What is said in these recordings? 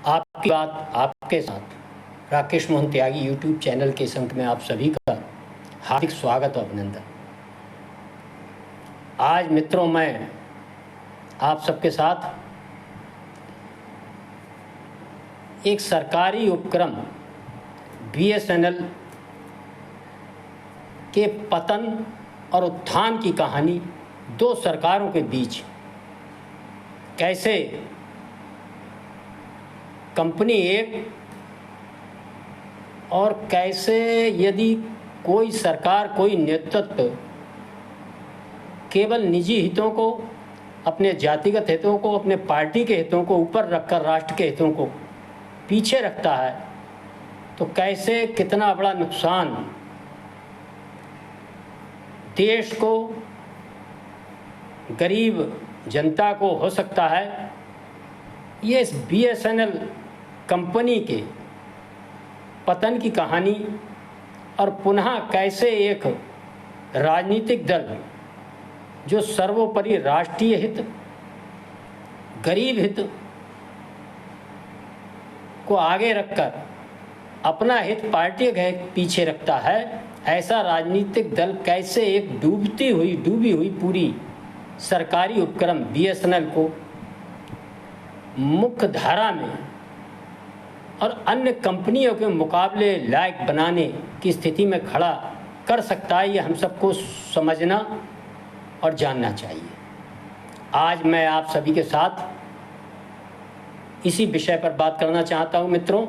आपकी बात आपके साथ राकेश मोहन त्यागी यूट्यूब चैनल के संग में आप सभी का हार्दिक स्वागत और अभिनंदन। आज मित्रों मैं आप सबके साथ एक सरकारी उपक्रम BSNL के पतन और उत्थान की कहानी दो सरकारों के बीच, कैसे कंपनी एक और कैसे यदि कोई सरकार, कोई नेतृत्व केवल निजी हितों को, अपने जातिगत हितों को, अपने पार्टी के हितों को ऊपर रखकर राष्ट्र के हितों को पीछे रखता है, तो कैसे कितना बड़ा नुकसान देश को, गरीब जनता को हो सकता है। ये इस BSNL कंपनी के पतन की कहानी और पुनः कैसे एक राजनीतिक दल जो सर्वोपरि राष्ट्रीय हित, गरीब हित को आगे रखकर अपना हित, पार्टी का हित पीछे रखता है, ऐसा राजनीतिक दल कैसे एक डूबी हुई पूरी सरकारी उपक्रम BSNL को मुख्य धारा में और अन्य कंपनियों के मुकाबले लायक बनाने की स्थिति में खड़ा कर सकता है, ये हम सबको समझना और जानना चाहिए। आज मैं आप सभी के साथ इसी विषय पर बात करना चाहता हूँ। मित्रों,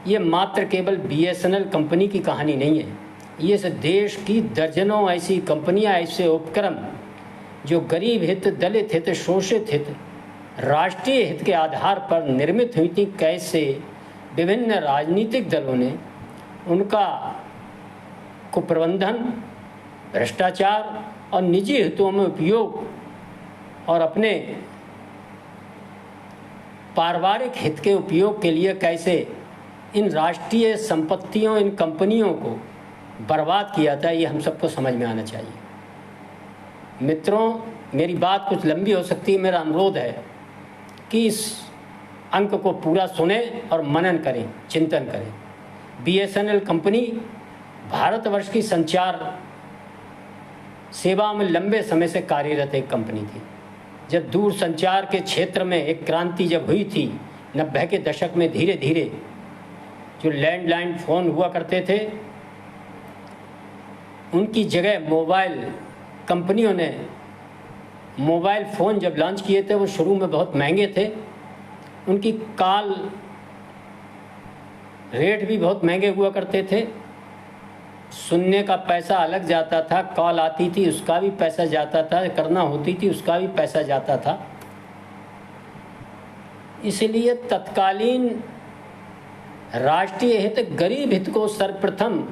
ये मात्र केवल BSNL कंपनी की कहानी नहीं है, ये इस देश की दर्जनों ऐसी कंपनियां, ऐसे उपक्रम जो गरीब हित, दलित हित, शोषित हित, राष्ट्रीय हित के आधार पर निर्मित हुई थी, कैसे विभिन्न राजनीतिक दलों ने उनका कुप्रबंधन, भ्रष्टाचार और निजी हितों में उपयोग और अपने पारिवारिक हित के उपयोग के लिए कैसे इन राष्ट्रीय संपत्तियों, इन कंपनियों को बर्बाद किया था, ये हम सबको समझ में आना चाहिए। मित्रों, मेरी बात कुछ लंबी हो सकती है, मेरा अनुरोध है कि इस अंक को पूरा सुने और मनन करें, चिंतन करें। BSNL कंपनी भारतवर्ष की संचार सेवा में लंबे समय से कार्यरत एक कंपनी थी। जब दूर संचार के क्षेत्र में एक क्रांति जब हुई थी 90 के दशक में, धीरे धीरे जो लैंडलाइन फ़ोन हुआ करते थे उनकी जगह मोबाइल कंपनियों ने मोबाइल फ़ोन जब लॉन्च किए थे, वो शुरू में बहुत महंगे थे, उनकी कॉल रेट भी बहुत महंगे हुआ करते थे, सुनने का पैसा अलग जाता था, कॉल आती थी उसका भी पैसा जाता था, करना होती थी उसका भी पैसा जाता था। इसलिए तत्कालीन राष्ट्रीय हित, गरीब हित को सर्वप्रथम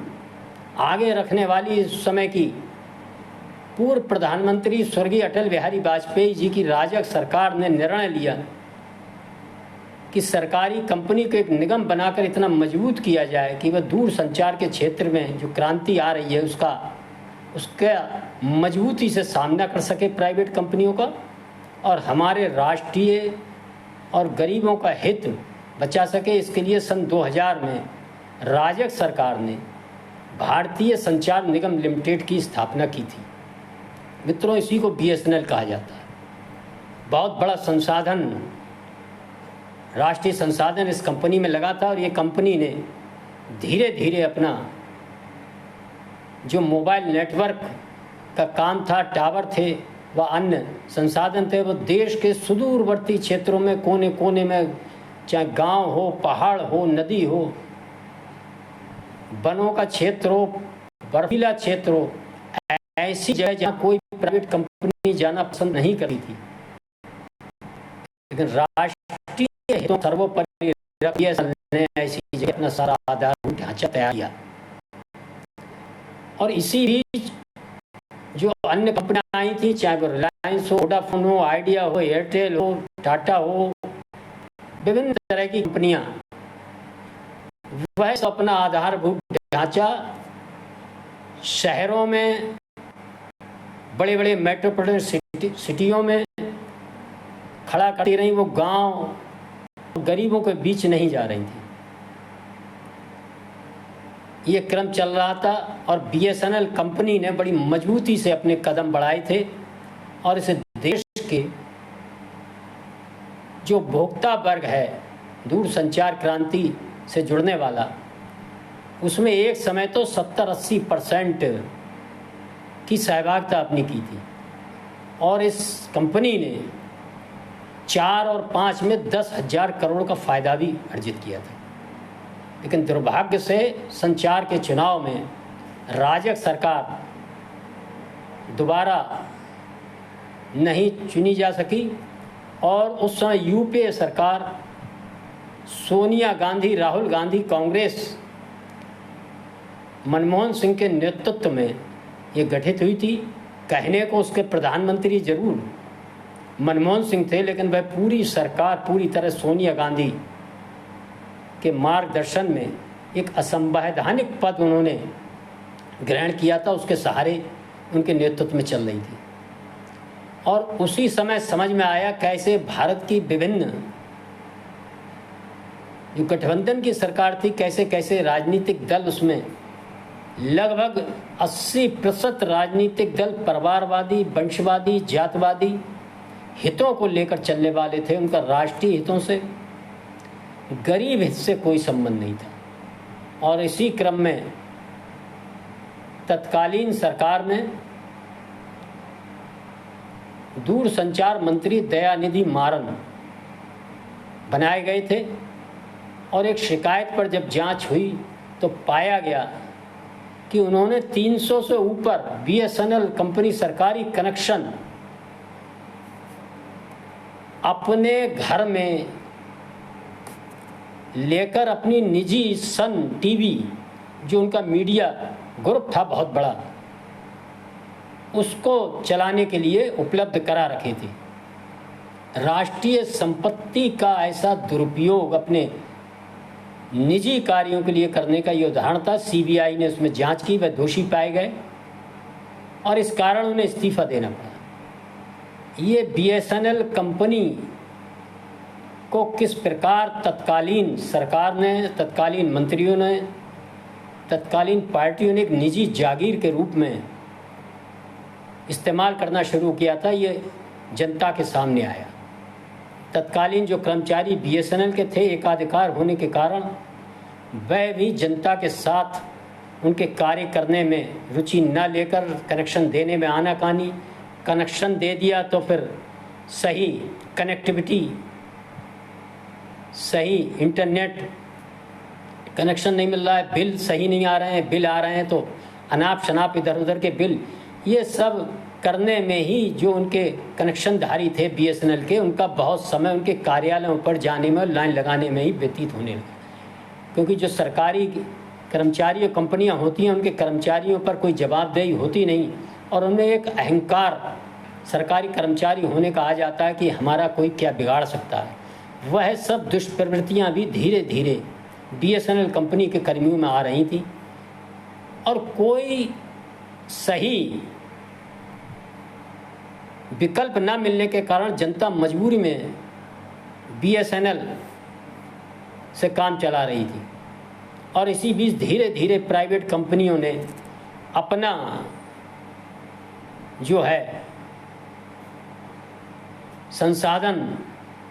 आगे रखने वाली इस समय की पूर्व प्रधानमंत्री स्वर्गीय अटल बिहारी वाजपेयी जी की राजग सरकार ने निर्णय लिया कि सरकारी कंपनी को एक निगम बनाकर इतना मजबूत किया जाए कि वह दूर संचार के क्षेत्र में जो क्रांति आ रही है उसका मजबूती से सामना कर सके प्राइवेट कंपनियों का, और हमारे राष्ट्रीय और गरीबों का हित बचा सके। इसके लिए सन 2000 में राजग सरकार ने भारतीय संचार निगम लिमिटेड की स्थापना की थी। मित्रों, इसी को BSNL कहा जाता है। बहुत बड़ा संसाधन, राष्ट्रीय संसाधन इस कंपनी में लगा था, और ये कंपनी ने धीरे धीरे अपना जो मोबाइल नेटवर्क का काम था, टावर थे व अन्य संसाधन थे, वो देश के सुदूरवर्ती क्षेत्रों में, कोने कोने में, चाहे गांव हो, पहाड़ हो, नदी हो, वनों का क्षेत्र हो, बर्फीला क्षेत्र हो, ऐसी जगह जहाँ कोई प्राइवेट कंपनी जाना पसंद नहीं करती थी, लेकिन राष्ट्रीय हितों सर्वोपरि ने ऐसी जगह अपना सारा आधारभूत ढांचा तैयार किया। और इसी बीच जो अन्य कंपनियां आई थी, चाहे वो रिलायंस हो, वोडाफोन हो, आइडिया हो, एयरटेल हो, टाटा हो, विभिन्न तरह की कंपनियां, वह अपना आधारभूत ढांचा शहरों में, बड़े बड़े मेट्रोपॉलिटन सिटियों में खड़ा करती रही। वो गांव गरीबों के बीच नहीं जा रही थी। ये क्रम चल रहा था और बीएसएनएल कंपनी ने बड़ी मजबूती से अपने कदम बढ़ाए थे और इस देश के जो उपभोक्ता वर्ग है दूरसंचार क्रांति से जुड़ने वाला, उसमें एक समय तो 70-80% की सहभागिता अपनी की थी और इस कंपनी ने 4 और 5 में 10,000 करोड़ का फायदा भी अर्जित किया था। लेकिन दुर्भाग्य से संचार के चुनाव में राजग सरकार दोबारा नहीं चुनी जा सकी और उस समय यूपीए सरकार सोनिया गांधी, राहुल गांधी, कांग्रेस, मनमोहन सिंह के नेतृत्व में ये गठित हुई थी। कहने को उसके प्रधानमंत्री जरूर मनमोहन सिंह थे, लेकिन वह पूरी सरकार पूरी तरह सोनिया गांधी के मार्गदर्शन में एक असंवैधानिक पद उन्होंने ग्रहण किया था, उसके सहारे उनके नेतृत्व में चल रही थी। और उसी समय समझ में आया कैसे भारत की विभिन्न जो गठबंधन की सरकार थी, कैसे कैसे राजनीतिक दल उसमें लगभग 80% राजनीतिक दल परिवारवादी, वंशवादी, जातवादी हितों को लेकर चलने वाले थे। उनका राष्ट्रीय हितों से, गरीब हित से कोई संबंध नहीं था। और इसी क्रम में तत्कालीन सरकार में दूरसंचार मंत्री दयानिधि मारन बनाए गए थे और एक शिकायत पर जब जांच हुई तो पाया गया कि उन्होंने 300 से ऊपर बीएसएनएल कंपनी सरकारी कनेक्शन अपने घर में लेकर अपनी निजी सन टीवी, जो उनका मीडिया ग्रुप था बहुत बड़ा, उसको चलाने के लिए उपलब्ध करा रखे थे। राष्ट्रीय संपत्ति का ऐसा दुरुपयोग अपने निजी कार्यों के लिए करने का ये उदाहरण था। सीबीआई ने उसमें जांच की, वह दोषी पाए गए और इस कारण उन्हें इस्तीफा देना पड़ा। ये बीएसएनएल कंपनी को किस प्रकार तत्कालीन सरकार ने, तत्कालीन मंत्रियों ने, तत्कालीन पार्टियों ने एक निजी जागीर के रूप में इस्तेमाल करना शुरू किया था, ये जनता के सामने आया। तत्कालीन जो कर्मचारी बीएसएनएल के थे, एकाधिकार होने के कारण वह भी जनता के साथ उनके कार्य करने में रुचि न लेकर कनेक्शन देने में आनाकानी, कनेक्शन दे दिया तो फिर सही कनेक्टिविटी, सही इंटरनेट कनेक्शन नहीं मिल रहा है, बिल सही नहीं आ रहे हैं, बिल आ रहे हैं तो अनाप शनाप इधर उधर के बिल, ये सब करने में ही जो उनके कनेक्शनधारी थे बीएसएनएल के, उनका बहुत समय उनके कार्यालयों पर जाने में, लाइन लगाने में ही व्यतीत होने लगा। क्योंकि जो सरकारी कर्मचारी कंपनियां होती हैं, उनके कर्मचारियों पर कोई जवाबदेही होती नहीं और उनमें एक अहंकार सरकारी कर्मचारी होने का आ जाता है कि हमारा कोई क्या बिगाड़ सकता है। वह सब दुष्प्रवृत्तियां भी धीरे धीरे बीएसएनएल कंपनी के कर्मियों में आ रही थी और कोई सही विकल्प न मिलने के कारण जनता मजबूरी में बीएसएनएल से काम चला रही थी। और इसी बीच धीरे धीरे प्राइवेट कंपनियों ने अपना जो है संसाधन,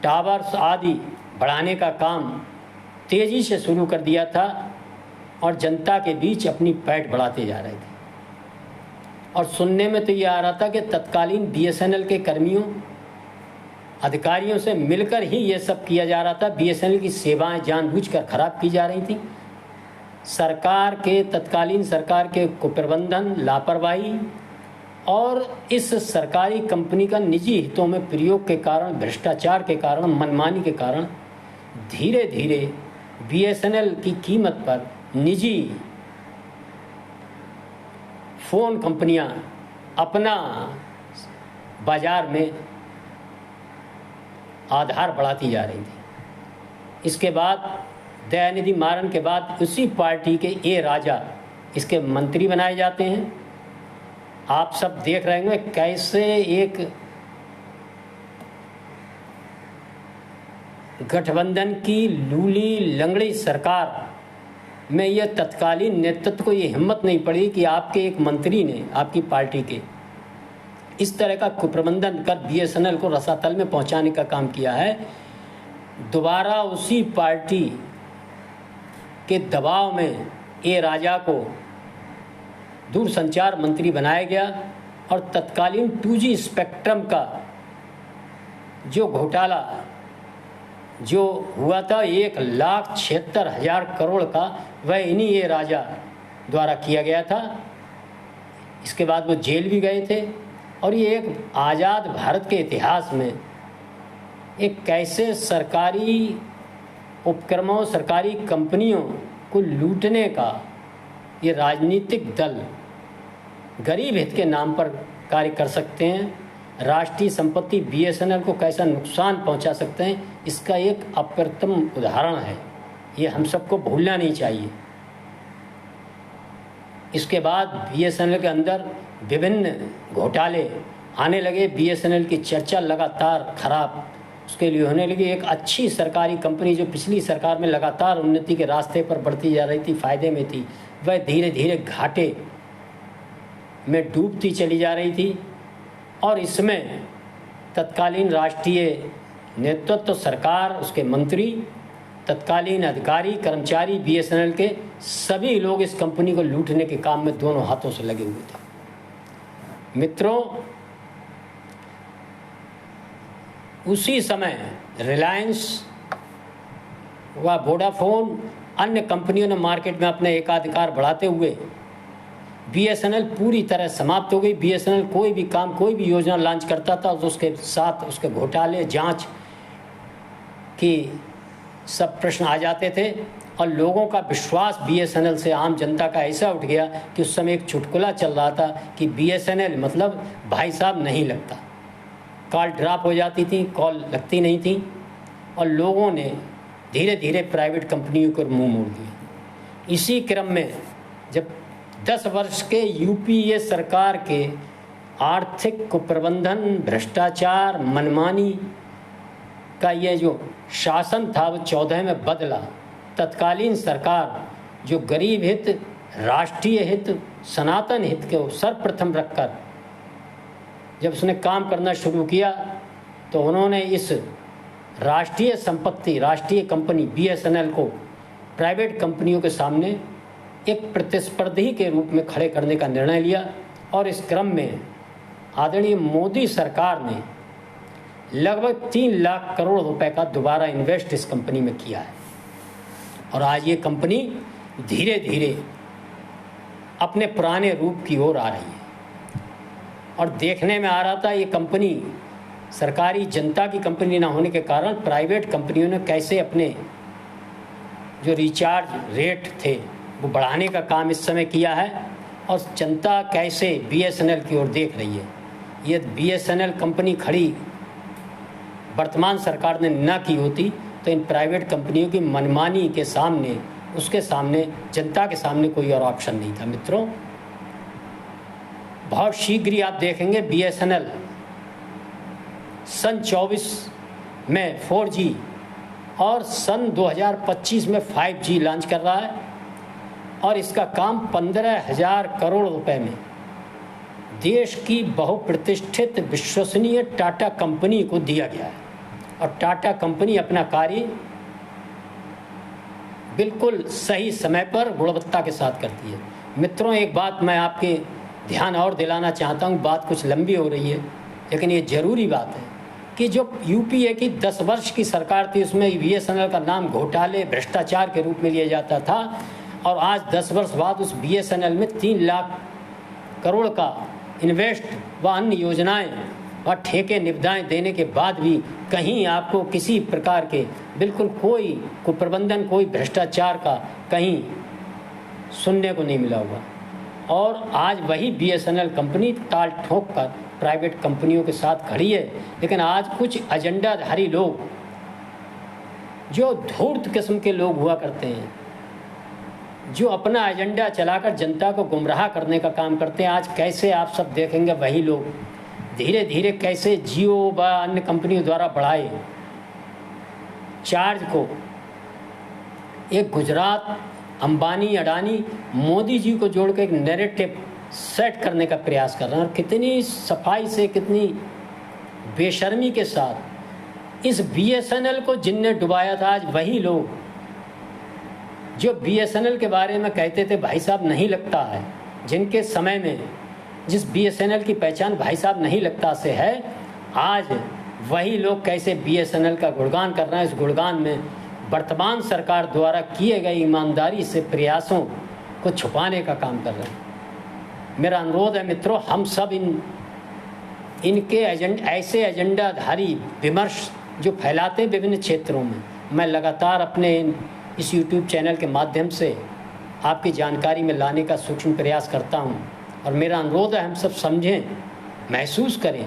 टावर्स आदि बढ़ाने का काम तेजी से शुरू कर दिया था और जनता के बीच अपनी पैठ बढ़ाते जा रहे थे। और सुनने में तो ये आ रहा था कि तत्कालीन बीएसएनएल के कर्मियों, अधिकारियों से मिलकर ही ये सब किया जा रहा था। बीएसएनएल की सेवाएं जानबूझकर खराब की जा रही थी। सरकार के, तत्कालीन सरकार के कुप्रबंधन, लापरवाही और इस सरकारी कंपनी का निजी हितों में प्रयोग के कारण, भ्रष्टाचार के कारण, मनमानी के कारण धीरे धीरे बीएसएनएल की कीमत पर निजी फ़ोन कंपनियां अपना बाजार में आधार बढ़ाती जा रही थी। इसके बाद दयानिधि मारन के बाद उसी पार्टी के ए राजा इसके मंत्री बनाए जाते हैं। आप सब देख रहे होंगे कैसे एक गठबंधन की लूली लंगड़ी सरकार में यह तत्कालीन नेतृत्व को ये हिम्मत नहीं पड़ी कि आपके एक मंत्री ने आपकी पार्टी के इस तरह का कुप्रबंधन कर बीएसएनएल को रसातल में पहुंचाने का काम किया है। दोबारा उसी पार्टी के दबाव में ए राजा को दूरसंचार मंत्री बनाया गया और तत्कालीन 2G स्पेक्ट्रम का जो घोटाला जो हुआ था 1,76,000 करोड़ का, वह इन्हीं ए राजा द्वारा किया गया था। इसके बाद वो जेल भी गए थे। और ये एक आज़ाद भारत के इतिहास में एक कैसे सरकारी उपक्रमों, सरकारी कंपनियों को लूटने का ये राजनीतिक दल गरीब हित के नाम पर कार्य कर सकते हैं, राष्ट्रीय संपत्ति बीएसएनएल को कैसा नुकसान पहुंचा सकते हैं, इसका एक अप्रतिम उदाहरण है। ये हम सबको भूलना नहीं चाहिए। इसके बाद बीएसएनएल के अंदर विभिन्न घोटाले आने लगे। बीएसएनएल की चर्चा लगातार खराब उसके लिए होने लगी। एक अच्छी सरकारी कंपनी जो पिछली सरकार में लगातार उन्नति के रास्ते पर बढ़ती जा रही थी, फायदे में थी, वह धीरे धीरे घाटे में डूबती चली जा रही थी। और इसमें तत्कालीन राष्ट्रीय नेतृत्व, सरकार, उसके मंत्री, तत्कालीन अधिकारी, कर्मचारी, बीएसएनएल के सभी लोग इस कंपनी को लूटने के काम में दोनों हाथों से लगे हुए थे। मित्रों, उसी समय रिलायंस व वोडाफोन अन्य कंपनियों ने मार्केट में अपने एकाधिकार बढ़ाते हुए बीएसएनएल पूरी तरह समाप्त हो गई। बीएसएनएल कोई भी काम, कोई भी योजना लॉन्च करता था तो उसके साथ उसके घोटाले, जांच की सब प्रश्न आ जाते थे। और लोगों का विश्वास बीएसएनएल से, आम जनता का ऐसा उठ गया कि उस समय एक चुटकुला चल रहा था कि बीएसएनएल मतलब भाई साहब नहीं लगता। कॉल ड्रॉप हो जाती थी, कॉल लगती नहीं थी और लोगों ने धीरे धीरे प्राइवेट कंपनियों को मुंह मोड़ दिया। इसी क्रम में जब 10 वर्ष के यूपीए सरकार के आर्थिक कुप्रबंधन, भ्रष्टाचार, मनमानी का ये जो शासन था वो 14 में बदला। तत्कालीन सरकार जो गरीब हित, राष्ट्रीय हित, सनातन हित को सर्वप्रथम रखकर जब उसने काम करना शुरू किया तो उन्होंने इस राष्ट्रीय संपत्ति, राष्ट्रीय कंपनी बीएसएनएल को प्राइवेट कंपनियों के सामने एक प्रतिस्पर्धी के रूप में खड़े करने का निर्णय लिया। और इस क्रम में आदरणीय मोदी सरकार ने लगभग 3 लाख करोड़ रुपए का दोबारा इन्वेस्ट इस कंपनी में किया है। और आज ये कंपनी धीरे धीरे अपने पुराने रूप की ओर आ रही है। और देखने में आ रहा था ये कंपनी सरकारी, जनता की कंपनी ना होने के कारण प्राइवेट कंपनियों ने कैसे अपने जो रिचार्ज रेट थे वो बढ़ाने का काम इस समय किया है। और जनता कैसे बीएसएनएल की ओर देख रही है। ये बीएसएनएल कंपनी खड़ी वर्तमान सरकार ने ना की होती तो इन प्राइवेट कंपनियों की मनमानी के सामने, उसके सामने, जनता के सामने कोई और ऑप्शन नहीं था। मित्रों, बहुत शीघ्र ही आप देखेंगे बीएसएनएल सन 24 में 4G और सन 2025 में 5G लॉन्च कर रहा है। और इसका काम 15,000 करोड़ रुपए में देश की बहुप्रतिष्ठित विश्वसनीय टाटा कंपनी को दिया गया है। और टाटा कंपनी अपना कार्य बिल्कुल सही समय पर गुणवत्ता के साथ करती है। मित्रों, एक बात मैं आपके ध्यान और दिलाना चाहता हूँ, बात कुछ लंबी हो रही है लेकिन ये ज़रूरी बात है कि जो यूपीए की 10 वर्ष की सरकार थी उसमें बीएसएनएल का नाम घोटाले, भ्रष्टाचार के रूप में लिया जाता था। और आज 10 वर्ष बाद उस बीएसएनएल में 3 लाख करोड़ का इन्वेस्ट व अन्य योजनाएं व ठेके निविदाएं देने के बाद भी कहीं आपको किसी प्रकार के बिल्कुल कोई कुप्रबंधन, कोई भ्रष्टाचार का कहीं सुनने को नहीं मिला होगा। और आज वही बीएसएनएल कंपनी ताल ठोक कर प्राइवेट कंपनियों के साथ खड़ी है। लेकिन आज कुछ एजेंडाधारी लोग, जो धूर्त किस्म के लोग हुआ करते हैं, जो अपना एजेंडा चलाकर जनता को गुमराह करने का काम करते हैं, आज कैसे आप सब देखेंगे वही लोग धीरे धीरे कैसे जियो व अन्य कंपनियों द्वारा बढ़ाए चार्ज को एक गुजरात, अंबानी, अडानी, मोदी जी को जोड़ के एक नैरेटिव सेट करने का प्रयास कर रहे हैं। और कितनी सफाई से, कितनी बेशर्मी के साथ इस BSNL को जिनने डुबाया था, आज वही लोग जो BSNL के बारे में कहते थे भाई साहब नहीं लगता है, जिनके समय में जिस BSNL की पहचान भाई साहब नहीं लगता से है, आज वही लोग कैसे BSNL का गुणगान कर रहे हैं। इस गुणगान में वर्तमान सरकार द्वारा किए गए ईमानदारी से प्रयासों को छुपाने का काम कर रहे हैं। मेरा अनुरोध है मित्रों, हम सब इनके ऐसे एजेंडाधारी विमर्श जो फैलाते हैं विभिन्न क्षेत्रों में, मैं लगातार अपने इस YouTube चैनल के माध्यम से आपकी जानकारी में लाने का सूक्ष्म प्रयास करता हूं। और मेरा अनुरोध है हम सब समझें, महसूस करें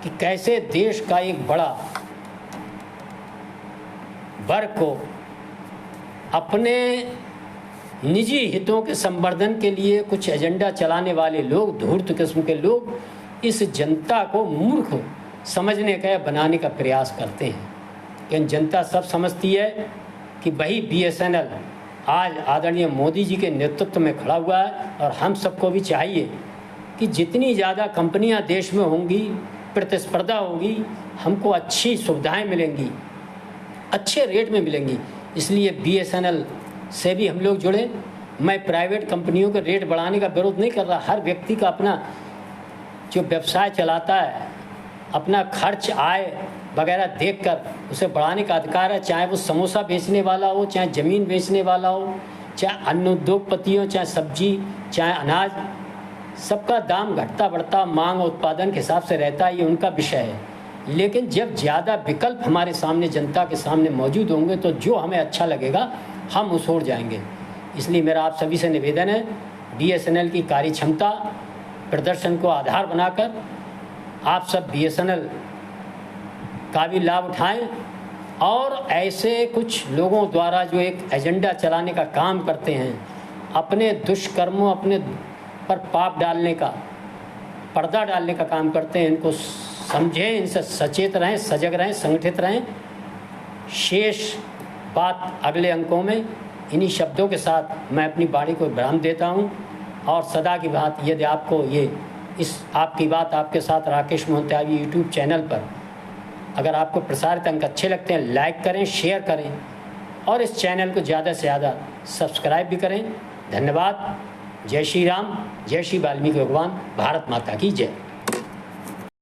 कि कैसे देश का एक बड़ा वर्ग को अपने निजी हितों के संवर्धन के लिए कुछ एजेंडा चलाने वाले लोग, धूर्त किस्म के लोग, इस जनता को मूर्ख समझने का या बनाने का प्रयास करते हैं। लेकिन जनता सब समझती है कि वही BSNL आज आदरणीय मोदी जी के नेतृत्व में खड़ा हुआ है। और हम सबको भी चाहिए कि जितनी ज़्यादा कंपनियां देश में होंगी, प्रतिस्पर्धा होगी, हमको अच्छी सुविधाएं मिलेंगी, अच्छे रेट में मिलेंगी। इसलिए BSNL से भी हम लोग जुड़े। मैं प्राइवेट कंपनियों के रेट बढ़ाने का विरोध नहीं कर रहा। हर व्यक्ति का अपना जो व्यवसाय चलाता है, अपना खर्च, आय वगैरह देखकर उसे बढ़ाने का अधिकार है। चाहे वो समोसा बेचने वाला हो, चाहे ज़मीन बेचने वाला हो, चाहे अन्न उद्योगपति हो, चाहे सब्जी, चाहे अनाज, सबका दाम घटता बढ़ता मांग और उत्पादन के हिसाब से रहता है, ये उनका विषय है। लेकिन जब ज़्यादा विकल्प हमारे सामने, जनता के सामने मौजूद होंगे, तो जो हमें अच्छा लगेगा हम उस ओर जाएंगे। इसलिए मेरा आप सभी से निवेदन है, BSNL की कार्य क्षमता प्रदर्शन को आधार बनाकर आप सब BSNL का भी लाभ उठाएं। और ऐसे कुछ लोगों द्वारा जो एक एजेंडा चलाने का काम करते हैं, अपने दुष्कर्मों, अपने पर पाप डालने का, पर्दा डालने का काम करते हैं, इनको समझें, इनसे सचेत रहें, सजग रहें, संगठित रहें। शेष बात अगले अंकों में। इन्हीं शब्दों के साथ मैं अपनी वाणी को विराम देता हूं। और सदा की बात, यदि आपको आपकी बात आपके साथ राकेश मोहन त्यागी YouTube चैनल पर अगर आपको प्रसारित अंक अच्छे लगते हैं, लाइक करें, शेयर करें और इस चैनल को ज़्यादा से ज़्यादा सब्सक्राइब भी करें। धन्यवाद। जय श्री राम, जय श्री वाल्मीकि भगवान। भारत माता की जय।